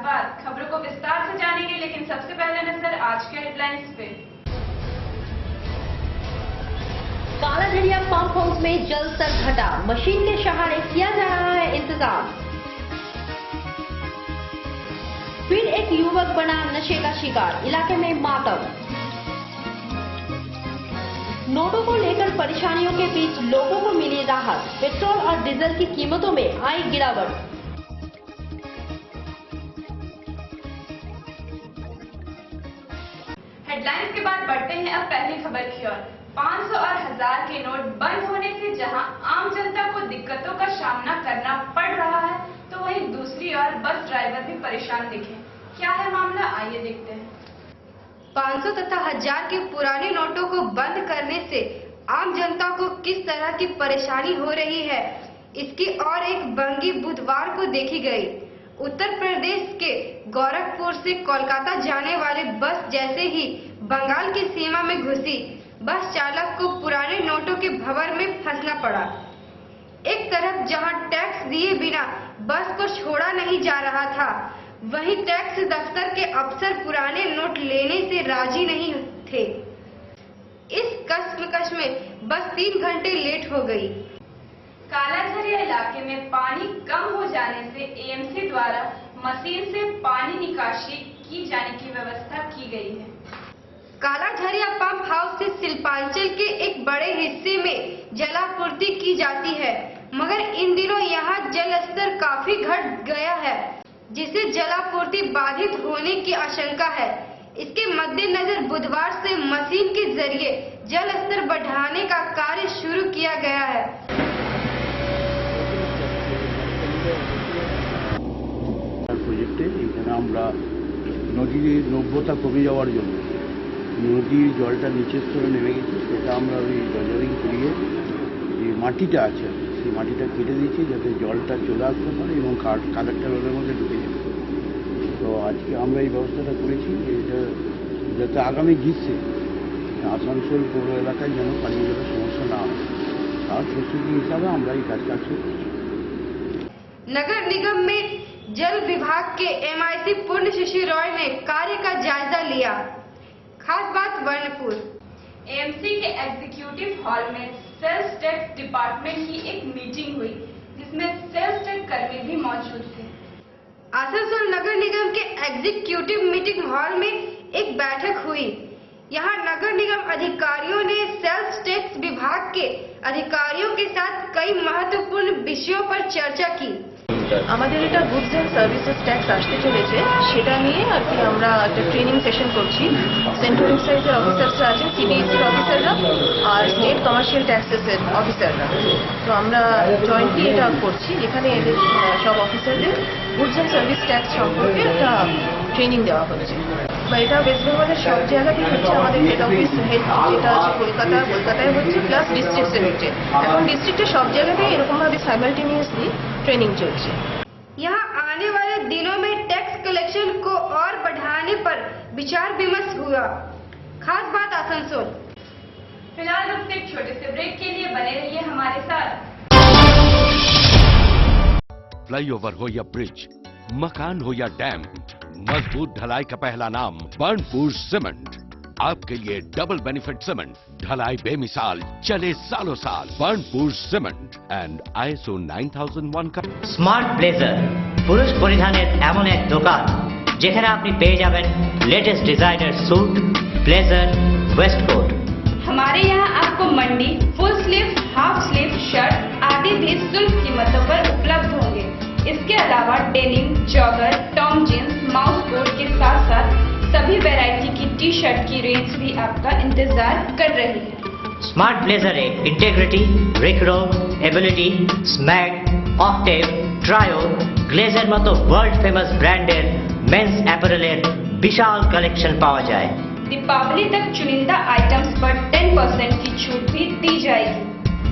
बाद खबरों को विस्तार से जानेंगे, लेकिन सबसे पहले नजर आज के हेडलाइंस पे। कालाझरिया पंप हाउस में जल स्तर घटा, मशीन के सहारे किया जा रहा है इंतजाम। फिर एक युवक बना नशे का शिकार, इलाके में मातम। नोटों को लेकर परेशानियों के बीच लोगों को मिली राहत, पेट्रोल और डीजल की कीमतों में आई गिरावट। हेडलाइंस के बाद बढ़ते हैं अब पहली खबर की ओर। 500 और 1000 के नोट बंद होने से जहां आम जनता को दिक्कतों का सामना करना पड़ रहा है, तो वहीं दूसरी ओर बस ड्राइवर भी परेशान दिखे। क्या है मामला, आइए देखते हैं। 500 तथा 1000 के पुराने नोटों को बंद करने से आम जनता को किस तरह की परेशानी हो रही है, इसकी और एक भंगी बुधवार को देखी गई। उत्तर प्रदेश के गोरखपुर से कोलकाता जाने वाली बस जैसे ही बंगाल की सीमा में घुसी, बस चालक को पुराने नोटों के भंवर में फंसना पड़ा। एक तरफ जहां टैक्स दिए बिना बस को छोड़ा नहीं जा रहा था, वहीं टैक्स दफ्तर के अफसर पुराने नोट लेने से राजी नहीं थे। इस कश्मकश में बस 3 घंटे लेट हो गई। कालाझरिया इलाके में पानी कम हो जाने से एएमसी द्वारा मशीन से पानी निकासी की जाने की व्यवस्था की गई है। कालाझरिया पंप हाउस से शिल्पांचल के एक बड़े हिस्से में जलापूर्ति की जाती है, मगर इन दिनों यहाँ जल स्तर काफी घट गया है, जिससे जलापूर्ति बाधित होने की आशंका है। इसके मद्देनजर बुधवार से मशीन के जरिए जल स्तर बढ़ाने का कार्य शुरू किया गया है। প্রজেক্টে এখানে আমরা নদীর নব্যতা কমে যাওয়ার জন্য নদীর জলটা নিচের স্তরে নেমে গেছে, সেটা আমরা ওই ডজারিং করিয়ে যে মাটিটা আছে সেই মাটিটা কেটে দিয়েছি যাতে জলটা চলে আসতে পারে এবং কালেক্টর ওদের মধ্যে ঢুকে যেতে পারে। তো আজকে আমরা এই ব্যবস্থাটা করেছি এটা যাতে আগামী গ্রীষ্মে আসানসোল পৌর এলাকায় যেন পানীয় জলের সমস্যা না হয়, তার প্রস্তুতি হিসাবে আমরা এই কাজটা করছি। नगर निगम में जल विभाग के MIC पूर्ण शशि रॉय ने कार्य का जायजा लिया। खास बात वर्णपुर एएमसी के एग्जीक्यूटिव हॉल में सेल्स टैक्स डिपार्टमेंट की एक मीटिंग हुई, जिसमें सेल्स टैक्स कर्मी भी मौजूद थे। आसनसोल नगर निगम के एग्जीक्यूटिव मीटिंग हॉल में एक बैठक हुई। यहाँ नगर निगम अधिकारियों ने सेल्स टैक्स विभाग के अधिकारियों के साथ कई महत्वपूर्ण विषयों पर चर्चा की। আমাদের এটা গুডস এন্ড সার্ভিসেস ট্যাক্স আসতে চলেছে, সেটা নিয়ে আর কি আমরা একটা ট্রেনিং সেশন করছি। সেন্ট্রাল এক্সাইজের অফিসাররা আছেন, সিবিএসসির অফিসাররা আর স্টেট কমার্শিয়াল ট্যাক্সেসের অফিসাররা। তো আমরা জয়েন্টলি এটা করছি, যেখানে এদের সব অফিসারদের গুডস এন্ড সার্ভিস ট্যাক্স সম্পর্কে একটা ট্রেনিং দেওয়া হচ্ছে। বা এটা ওয়েস্ট বেঙ্গলের সব জায়গাতেই হচ্ছে। আমাদের হেড অফিস যেটা আছে কলকাতায় হচ্ছে, প্লাস ডিস্ট্রিক্টে হচ্ছে। এখন ডিস্ট্রিক্টে সব জায়গাতেই এরকমভাবে সাইমালটেনিয়াসলি ट्रेनिंग चलती है। यहाँ आने वाले दिनों में टैक्स कलेक्शन को और बढ़ाने पर विचार विमर्श हुआ। खास बात आसनसोल। फिलहाल अब एक छोटे से ब्रेक के लिए बने रहिए हमारे साथ। फ्लाईओवर हो या ब्रिज, मकान हो या डैम, मजबूत ढलाई का पहला नाम बर्नपुर सीमेंट। आपके लिए डबल बेनिफिट सीमेंट, ढलाई बेमिसाल, चले सालों साल। बर्नपुर सीमेंट एंड ISO 9001 का স্মার্ট ব্লেজার পুরুষ পরিধানের এমন এক দোকান যেখানে আপনি পেয়ে যাবেন latest designer suit, blazer, waistcoat. हमारे यहाँ आपको मंडी, full sleeve, half sleeve shirt आदि भी सुलभ कीमतों पर उपलब्ध होंगे। इसके अलावा डेनिम, जॉगर, टॉम जींस, माउस कोट के साथ साथ सभी वैरायटी की टी शर्ट की रेंज भी आपका इंतजार कर रही है। স্মার্ট ব্লেজারে ইন্টিগ্রিটি, রিক্রো, এবিলিটি, স্ম্যাগ, অক্টেভ, ট্রায়ো, গ্লেজের মতো ওয়ার্ল্ড ফেমাস ব্র্যান্ডের মেন্স অ্যাপারেলের বিশাল কালেকশন পাওয়া যায়। दीपावली तक चुनिंदा आइटम्स पर 10% की छूट भी दी जाएगी।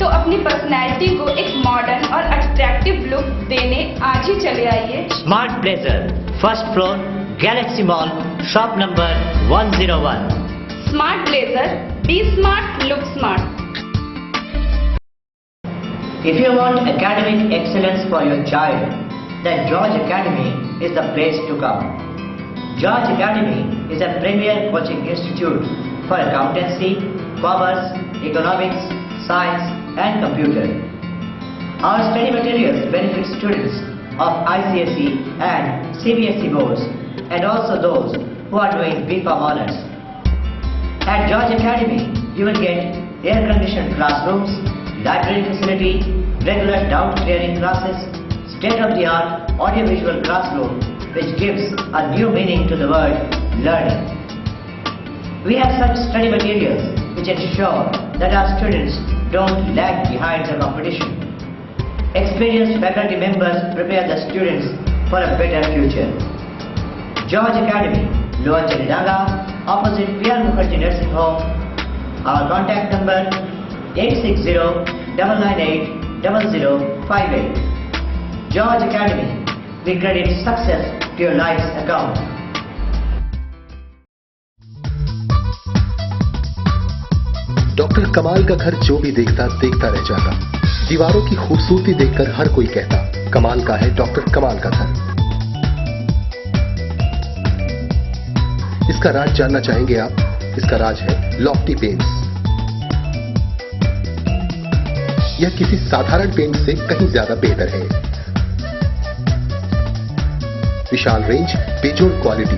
तो अपनी पर्सनैलिटी को एक मॉडर्न और अट्रैक्टिव लुक देने आज ही चले आइए। Smart blazer, first floor, galaxy mall, shop number 101। Smart blazer, be smart, look smart. If you want academic excellence for your child, then George Academy is the place to come. George Academy is a premier coaching institute for accountancy, commerce, economics, science and computer. Our study materials benefit students of ICSE and CBSE boards and also those who are doing BPharm honors. At George Academy, you will get air-conditioned classrooms, library facility, regular doubt clearing classes, state-of-the-art audiovisual classroom which gives a new meaning to the word learning. We have such study materials which ensure that our students don't lag behind the competition. Experienced faculty members prepare the students for a better future. George Academy, Lower Cheridaga, opposite P.R. Mukherjee Nursing Home. Our contact number 860-998-0058. George Academy, we credit success to your life's account. Doctor कमाल का घर जो भी देखता देखता रह जाता। दीवारों की खूबसूरती देखकर हर कोई कहता, कमाल का है डॉक्टर कमाल का घर। इसका राज जानना चाहेंगे आप? इसका राज है लॉफ्टी पेंट्स। यह किसी साधारण पेंट से कहीं ज्यादा बेहतर है। विशाल रेंज, बेजोड़ क्वालिटी।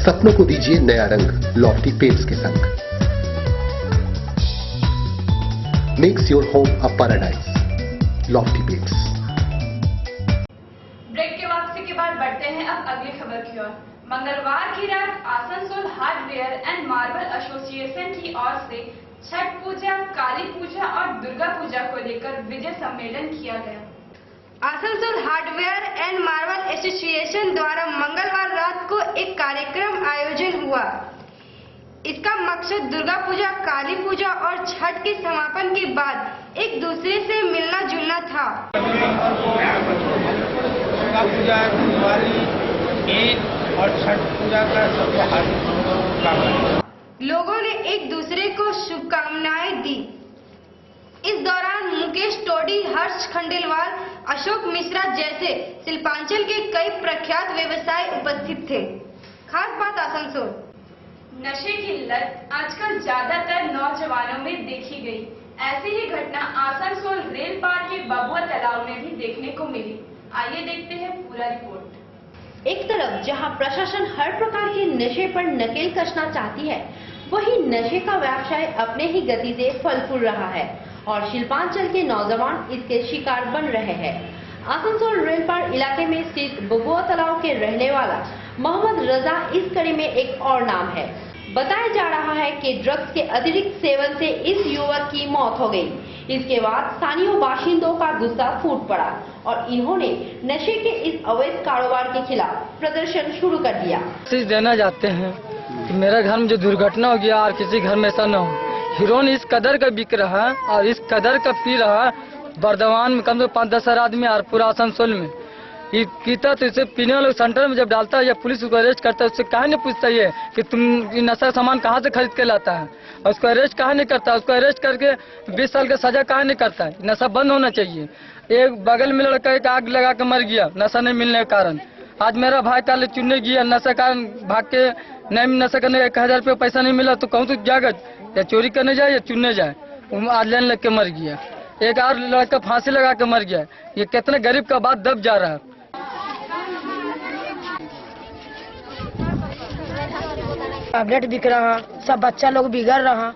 सपनों को दीजिए नया रंग लॉफ्टी पेंट्स के संग। Makes your home a paradise, lofty paints. Break के वापसी के बाद बढ़ते हैं अब अगली खबर की ओर। मंगलवार की रात Asansol hardware and marble association की ओर से छठ पूजा, काली पूजा और दुर्गा पूजा को लेकर विजय सम्मेलन किया गया। Asansol hardware and marble association द्वारा मंगलवार रात को एक कार्यक्रम आयोजन हुआ। इसका मकसद दुर्गा पूजा, काली पूजा और छठ के समापन के बाद एक दूसरे से मिलना जुलना था। दुर्गा पूजा, दिवाली, ईद और छठ पूजा का सबको हार्दिक शुभकामनाएं। लोगों ने एक दूसरे को शुभकामनाएं दी। इस दौरान मुकेश टोडी, हर्ष खंडेलवाल, अशोक मिश्रा जैसे शिल्पांचल के कई प्रख्यात व्यवसायी उपस्थित थे। खास बात आसनसोल। नशे की लत आजकल ज्यादातर नौजवानों में देखी गई। ऐसी ही घटना आसनसोल रेल पार के बबुआ तालाब में भी देखने को मिली। आइए देखते हैं पूरा रिपोर्ट। एक तरफ जहां प्रशासन हर प्रकार के नशे पर नकेल कसना चाहती है, वहीं नशे का व्यवसाय अपने ही गति से फल फूल रहा है और शिल्पांचल के नौजवान इसके शिकार बन रहे हैं। आसनसोल रेलपार इलाके में स्थित बबुआ तालाब के रहने वाला मोहम्मद रजा इस कड़ी में एक और नाम है। बताया जा रहा है कि ड्रग्स के अतिरिक्त सेवन से इस युवक की मौत हो गई। इसके बाद स्थानीय बाशिंदों का गुस्सा फूट पड़ा और इन्होंने नशे के इस अवैध कारोबार के खिलाफ प्रदर्शन शुरू कर दिया। मैसेज देना चाहते हैं कि मेरे घर में जो दुर्घटना हो गया और किसी घर में ऐसा न हो। हीरोइन इस कदर का बिक रहा है और इस कदर का पी रहा है। बर्दवान में कम से कम 5-10 आदमी और पूरा आसनसोल में ये पीता, तो इसे पीने वाले सेंटर में जब डालता है या पुलिस उसको अरेस्ट करता है, उससे कहा नहीं पूछता ये कि तुम ये नशा सामान कहाँ से खरीद के लाता है, और उसको अरेस्ट कहा नहीं करता। उसको अरेस्ट करके 20 साल का सजा कहा नहीं करता है। नशा बंद होना चाहिए। एक बगल में लड़का एक आग लगा के मर गया नशा नहीं मिलने के कारण। आज मेरा भाई काले चुनने गया नशा कारण भाग के नहीं नशा करने 1000 रुपये पैसा नहीं मिला, तो कहूँ तो जागत या चोरी करने जाए या चुनने जाए। आज लाइन लग के मर गया। एक और लड़का फांसी लगा के मर गया। ये कितने गरीब का बात दब जा रहा है। टैबलेट बिक रहा, सब बच्चा लोग बिगड़ रहा।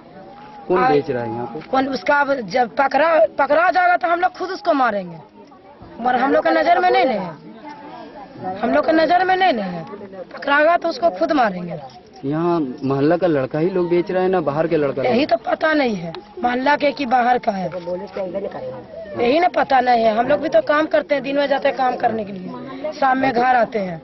कौन बेच रहा है यहाँ पे? कौन उसका जब पकड़ा जाएगा तो हम लोग खुद उसको मारेंगे, मगर हम लोग के नजर में नहीं है। हम लोग के नजर में नहीं है। पकड़ागा तो उसको खुद मारेंगे। यहाँ मोहल्ला का लड़का ही लोग बेच रहा है ना बाहर के लड़का? यही तो पता नहीं है मोहल्ला के कि बाहर का है, यही ना पता नहीं है। हम लोग भी तो काम करते हैं, दिन में जाते हैं काम करने के लिए, शाम में घर आते हैं।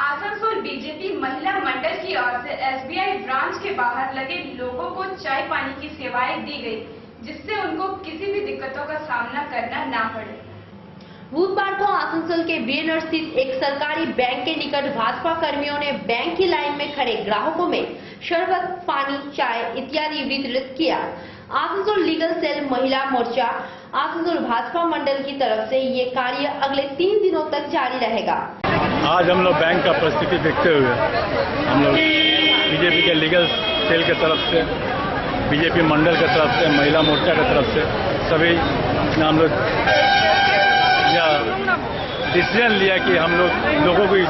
आसनसोल बीजेपी महिला मंडल की ओर से SBI ब्रांच के बाहर लगे लोगों को चाय पानी की सेवाएं दी गई, जिससे उनको किसी भी दिक्कतों का सामना करना ना पड़े। बुधवार को आसनसोल के बीएनआर स्थित एक सरकारी बैंक के निकट भाजपा कर्मियों ने बैंक की लाइन में खड़े ग्राहकों में शरबत, पानी, चाय इत्यादि वितरित किया। आसनसोल लीगल सेल महिला मोर्चा आसनसोल भाजपा मंडल की तरफ से ये कार्य अगले 3 दिनों तक जारी रहेगा। आज हम लोग बैंक का परिस्थिति देखते हुए हम लोग बीजेपी के लीगल सेल की तरफ से, बीजेपी मंडल की तरफ से, महिला मोर्चा की तरफ से सभी हम लोग डिसीजन लिया कि हम लोग लोगों की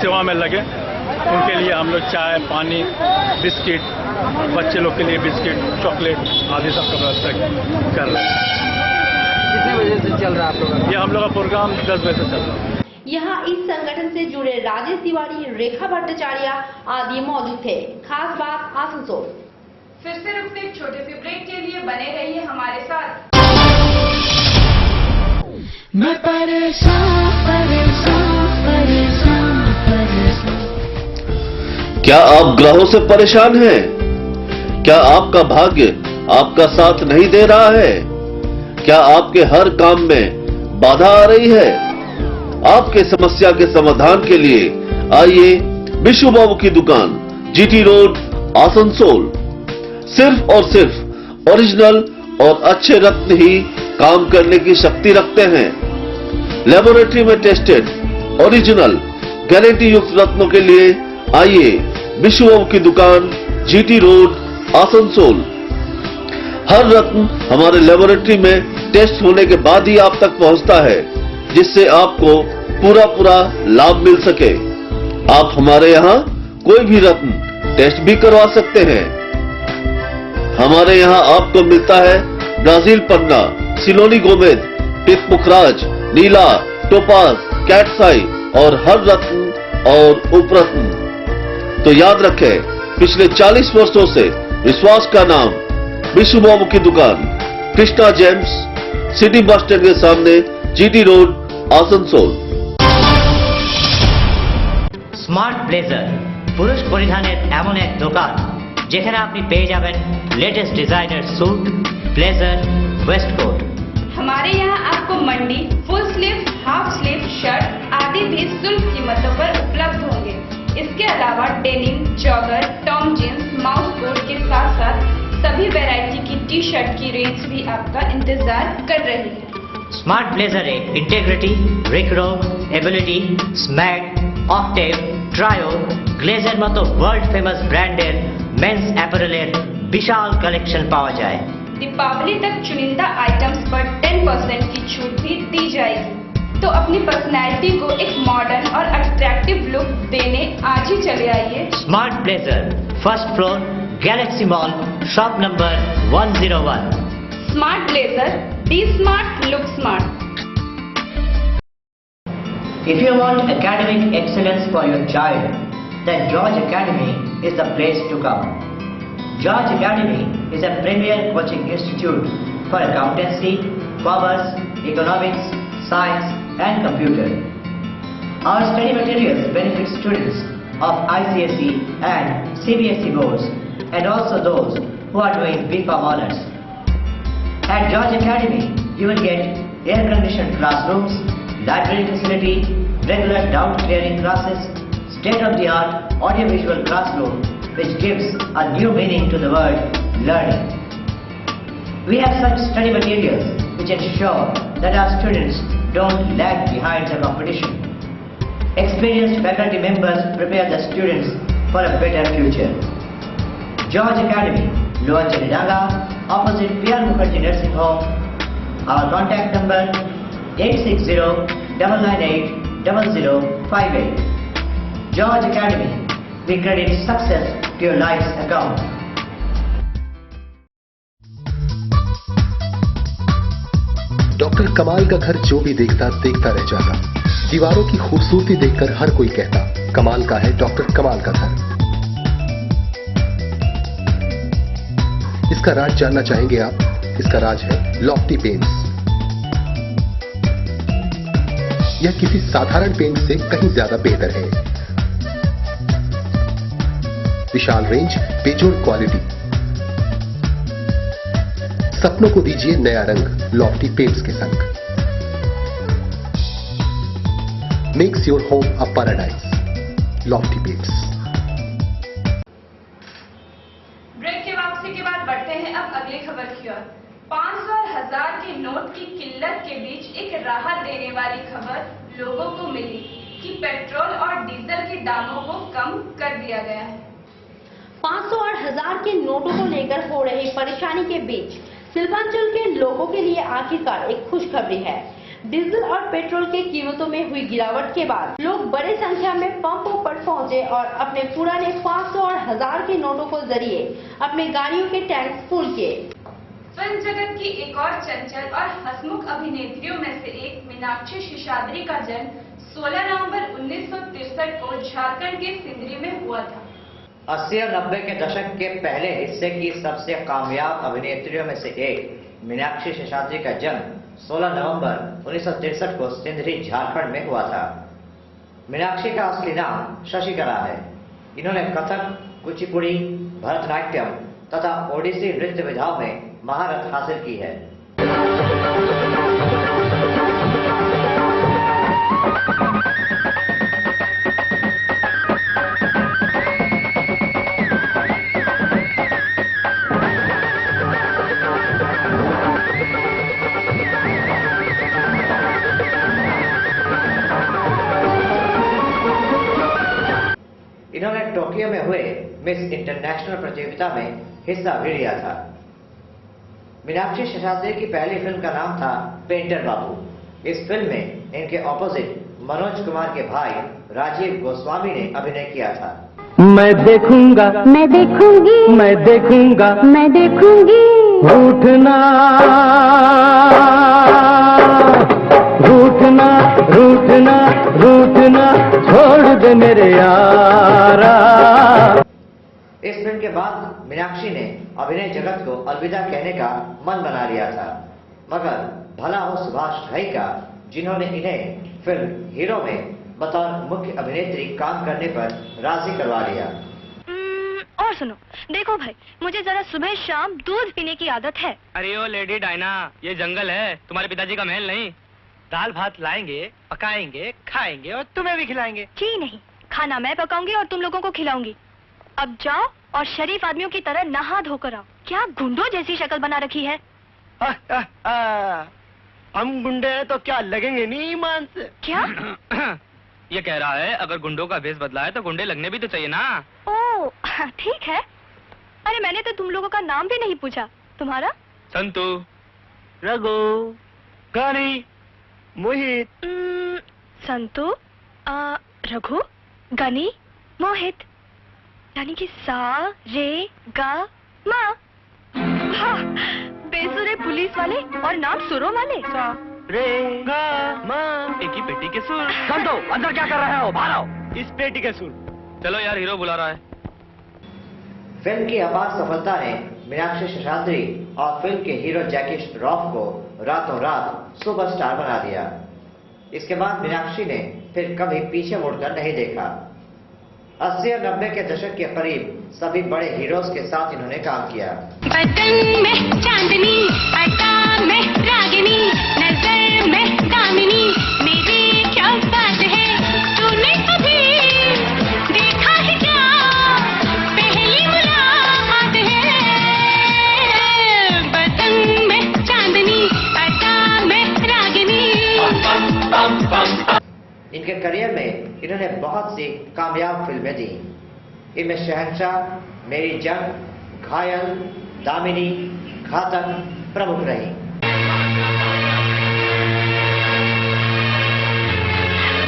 सेवा में लगे। उनके लिए हम लोग चाय, पानी, बिस्किट, बच्चे लोग के लिए बिस्किट, चॉकलेट आदि सब का व्यवस्था कर रहे हैं। कितने बजे से चल रहा है आप लोग? ये हम लोग का प्रोग्राम 10 बजे से चल रहा है। यहाँ इस संगठन से जुड़े राजेश तिवारी, रेखा भट्टाचार्य आदि मौजूद थे। खास बात आसनसोल। फिर से रुकते एक छोटे से ब्रेक के लिए, बने रहिए हमारे साथ। मैं परेशान परेशान परेशान परेशान। क्या आप ग्रहों से परेशान हैं? क्या आपका भाग्य आपका साथ नहीं दे रहा है? क्या आपके हर काम में बाधा आ रही है? आपके समस्या के समाधान के लिए आइए विशु बाबू की दुकान, जीटी रोड, आसनसोल। सिर्फ और सिर्फ ओरिजिनल और अच्छे रत्न ही काम करने की शक्ति रखते हैं। लेबोरेटरी में टेस्टेड ओरिजिनल गारंटी युक्त रत्नों के लिए आइए विशु बाबू की दुकान, जीटी रोड, आसनसोल। हर रत्न हमारे लेबोरेटरी में टेस्ट होने के बाद ही आप तक पहुंचता है, जिससे आपको पूरा लाभ मिल सके। आप हमारे यहाँ कोई भी रत्न टेस्ट भी करवा सकते हैं। हमारे यहाँ आपको मिलता है ब्राजील पन्ना, सिलोनी गोमेद, पितमुखराज, नीला, टोपाज, कैटसाई और हर रत्न और उपरत्न। तो याद रखें, पिछले 40 वर्षों से विश्वास का नाम विशु बाबू की दुकान, Krishna Gems, city bus stand के सामने, GT road, Asansol. Smart Blazer পুরুষ পরিধানের এমন এক দোকান যেখানে আপনি পেয়ে যাবেন latest designer suit, blazer, waistcoat. हमारे यहाँ आपको मंडी, full sleeve, half sleeve shirt आदि भी सुलभ कीमतों पर उपलब्ध होंगे। इसके अलावा डेनिम, जॉगर, टॉम जींस, माउस कोट के साथ साथ सभी वैरायटी की टी शर्ट की रेंज भी आपका इंतजार कर रही है। स्मार्ट ब्लेजारे इंटेग्रिटी, रिक्रो, एबिलिटी, स्मैग, ऑक्टेव, ट्रायो, ग्लेजर मतो वर्ल्ड फेमस ब्रांडेर मेंस অ্যাপারেলের विशाल कलेक्शन पावा जाए। दीपावली तक चुनिंदा आइटम्स पर 10% की छूट भी दी जाएगी। तो अपनी पर्सनैलिटी को एक मॉडर्न और अट्रैक्टिव लुक देने आज ही चले आइए smart blazer, first floor, galaxy mall, shop number 101। Smart blazer, be smart, look smart. If you want academic excellence for your child, then George Academy is the place to come. George Academy is a premier coaching institute for accountancy, commerce, economics, science and computer. Our study materials benefit students of ICSE and CBSE boards and also those who are doing BCom honors. At George Academy, you will get air-conditioned classrooms, library facility, regular doubt clearing classes, state-of-the-art audiovisual classroom which gives a new meaning to the word learning. We have such study materials which ensure that our students don't lag behind the competition. Experienced faculty members prepare the students for a better future. George Academy, Lower Chennai, opposite P.R. Mukherjee Nursing Home. Our contact number 8609980058. George Academy, we credit success to your life's account. Doctor कमाल का घर जो भी देखता देखता रह जाता। दीवारों की खूबसूरती देखकर हर कोई कहता, कमाल का है डॉक्टर कमाल का घर। इसका राज जानना चाहेंगे आप? इसका राज है लॉफ्टी पेंट्स। यह किसी साधारण पेंट से कहीं ज्यादा बेहतर है। विशाल रेंज, बेजोड़ क्वालिटी। सपनों को दीजिए नया रंग लॉफ्टी पेंट्स के संग। Makes your home a paradise, lofty paints. Break के वापसी के बाद बढ़ते हैं अब अगली खबर की ओर। 500 और 1000 1000 के नोट की किल्लत के बीच एक राहत देने वाली खबर लोगों को मिली कि पेट्रोल और डीजल के दामों को कम कर दिया गया है। 500 और 1000 के नोटों को लेकर हो रही परेशानी के बीच शिल्पांचल के लोगों के लिए आखिरकार एक खुशखबरी है। डीजल और पेट्रोल की कीमतों में हुई गिरावट के बाद लोग बड़ी संख्या में पंपों पर पहुंचे और अपने पुराने 500 और 1000 के नोटों के जरिए अपने गाड़ियों के टैंक फुल किए। फिल्म जगत की एक और चंचल और हंसमुख अभिनेत्रियों में से एक मीनाक्षी शेषाद्री का जन्म 16 नवंबर 1963 को झारखंड के सिंदरी में हुआ था। 80 और 90 के दशक के पहले हिस्से की सबसे कामयाब अभिनेत्रियों में से एक मीनाक्षी शेषाद्री का जन्म 16 नवंबर 1963 को सिंदरी झारखंड में हुआ था। मीनाक्षी का असली नाम शशिकला है। इन्होंने कथक, कुचिपुड़ी, भरतनाट्यम तथा ओडिसी नृत्य विधाओं में महारत हासिल की है। इन्होंने टोक्यो में हुए मिस इंटरनेशनल प्रतियोगिता में हिस्सा भी लिया था। मीनाक्षी शेषाद्री की पहली फिल्म का नाम था पेंटर बाबू। इस फिल्म में इनके ऑपोजिट मनोज कुमार के भाई राजीव गोस्वामी ने अभिनय किया था। मैं देखूंगा, मैं देखूंगी, मैं देखूंगा, मैं देखूंगी, रूठना रूठना रूठना रूठना छोड़ दे मेरे यारा। इस फिल्म के बाद मीनाक्षी ने अभिनय जगत को अलविदा कहने का मन बना लिया था, मगर भला हो सुभाष घई का, जिन्होंने इन्हें फिल्म हीरो में बतौर मुख्य अभिनेत्री काम करने पर राजी करवा लिया। और सुनो, देखो भाई, मुझे जरा सुबह शाम दूध पीने की आदत है। अरे ओ लेडी डायना, ये जंगल है, तुम्हारे पिताजी का महल नहीं। दाल भात लाएंगे, पकाएंगे, खाएंगे और तुम्हें भी खिलाएंगे। जी नहीं, खाना मैं पकाऊंगी और तुम लोगों को खिलाऊंगी। अब जाओ और शरीफ आदमियों की तरह नहा धोकर आओ। क्या गुंडों जैसी शक्ल बना रखी है। हम गुंडे हैं तो क्या लगेंगे नहीं ईमान से? क्या? ये कह रहा है अगर गुंडों का भेष बदला है तो गुंडे लगने भी तो चाहिए ना। ओह ठीक है। अरे मैंने तो तुम लोगों का नाम भी नहीं पूछा। तुम्हारा? संतू, रघु, गनी, मोहित। संतू, रघु, गनी, मोहित, यानी कि सा, रे, गा, मा। हाँ, बेसुरे पुलिस वाले और नाम सुरों वाले। सा, रे, गा, मा। एक ही पेटी के सुर। संतो, अंदर क्या कर रहे हो? बाहर आओ। इस पेटी के सुर। चलो यार, हीरो बुला रहा है। फिल्म की अपार सफलता ने मीनाक्षी शेषाद्री और फिल्म के हीरो जैकी श्रॉफ को रातों रात सुपरस्टार बना दिया। इसके बाद मीनाक्षी ने फिर कभी पीछे मुड़कर नहीं देखा। 80 और 90 के दशक के करीब सभी बड़े हीरोज के साथ इन्होंने काम किया। बदन में चांदनी, अदा में रागिनी, नजर में दामिनी, मेरी क्या बात है, तूने कभी देखा है क्या, पहली मुलाकात है। बदन में चांदनी, अदा में रागिनी। इनके करियर में इन्होंने बहुत सी कामयाब फिल्में दी। इनमें शहंशाह, मेरी जंग, घायल, दामिनी, घातक प्रमुख रही।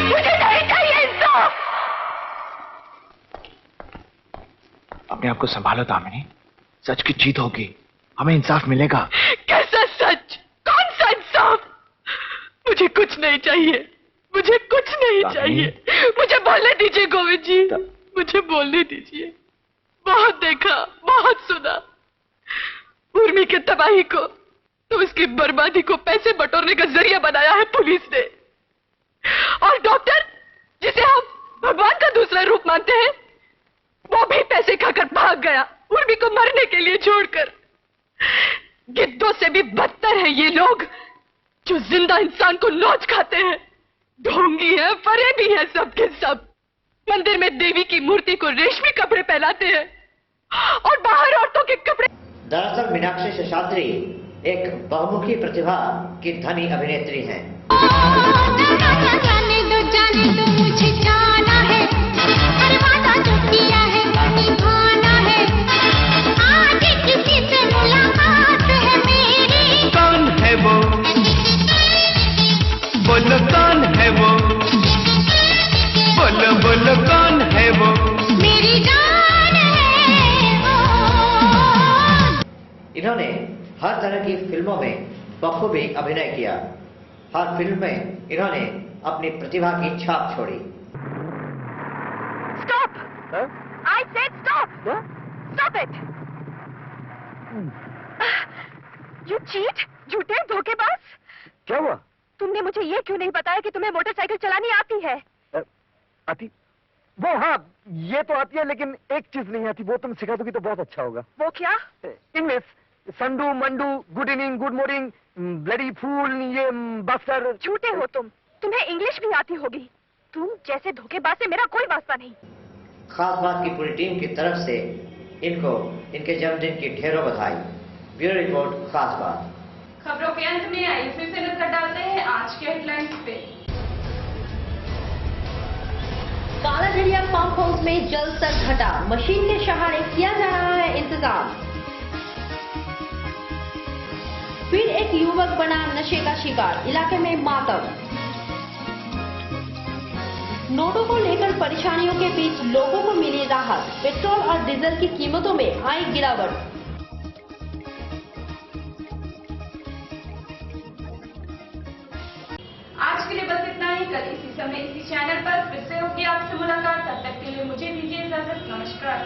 मुझे नहीं चाहिए इंसाफ। अपने आप को संभालो दामिनी, सच की जीत होगी, हमें इंसाफ मिलेगा। कैसा सच? कौन सा इंसाफ? मुझे कुछ नहीं चाहिए, मुझे कुछ नहीं चाहिए। मुझे बोलने दीजिए गोविंद जी, मुझे बोलने दीजिए। बहुत देखा, बहुत सुना। उर्मी की तबाही को तो उसकी बर्बादी को पैसे बटोरने का जरिया बनाया है पुलिस ने। और डॉक्टर, जिसे हम भगवान का दूसरा रूप मानते हैं, वो भी पैसे खाकर भाग गया, उर्मी को मरने के लिए छोड़कर। गिद्धों से भी बदतर है ये लोग, जो जिंदा इंसान को नोच खाते हैं। ढोंगी है, फरे भी है, सबके सब। मंदिर में देवी की मूर्ति को रेशमी कपड़े पहनाते हैं और बाहर औरतों के कपड़े। दरअसल मीनाक्षी शेषाद्री एक बहुमुखी प्रतिभा की धनी अभिनेत्री हैं। जाने दो मुझे जाना है, हर वादा जो किया है निभाना है, आज किसी से मुलाकात है मेरी। कौन है वो, बोलो कौन है वो, बोलो बोलो कौन है वो, मेरी जान है वो। इन्होंने हर तरह की फिल्मों में बखूबी अभिनय किया। हर फिल्म में इन्होंने अपनी प्रतिभा की छाप छोड़ी। Stop! I said stop! Stop it! You cheat! झूठे धोखेबाज! क्या हुआ? तुमने मुझे ये क्यों नहीं बताया कि तुम्हें मोटरसाइकिल चलानी आती है? आती? वो हाँ, ये तो आती है, लेकिन एक चीज नहीं आती, वो तुम सिखा दोगी तो बहुत अच्छा होगा। वो क्या? इंग्लिश, संडू, मंडू, good evening, good morning, bloody fool, ये बस्टर। झूठे हो तुम। तुम्हें इंग्लिश भी आती होगी। तुम जैसे धोखेबाज से मेरा कोई वास्ता नहीं। खास बात की पूरी टीम की तरफ से इनको इनके जन्मदिन की ढेरों बधाई। ब्यूरो रिपोर्ट खास बात। खबरों के अंत में आइए फिर से नजर डालते हैं आज के हेडलाइंस पे। कालाझड़िया पंप हाउस में जल स्तर घटा, मशीन के सहारे किया जा रहा है इंतजाम। फिर एक युवक बना नशे का शिकार, इलाके में मातम। नोटों को लेकर परेशानियों के बीच लोगों को मिली राहत, पेट्रोल और डीजल की कीमतों में आई गिरावट। आज के लिए बस इतना ही। कल इसी समय इसी चैनल पर फिर से होगी आपसे मुलाकात। तब तक के लिए मुझे दीजिए इजाजत। नमस्कार।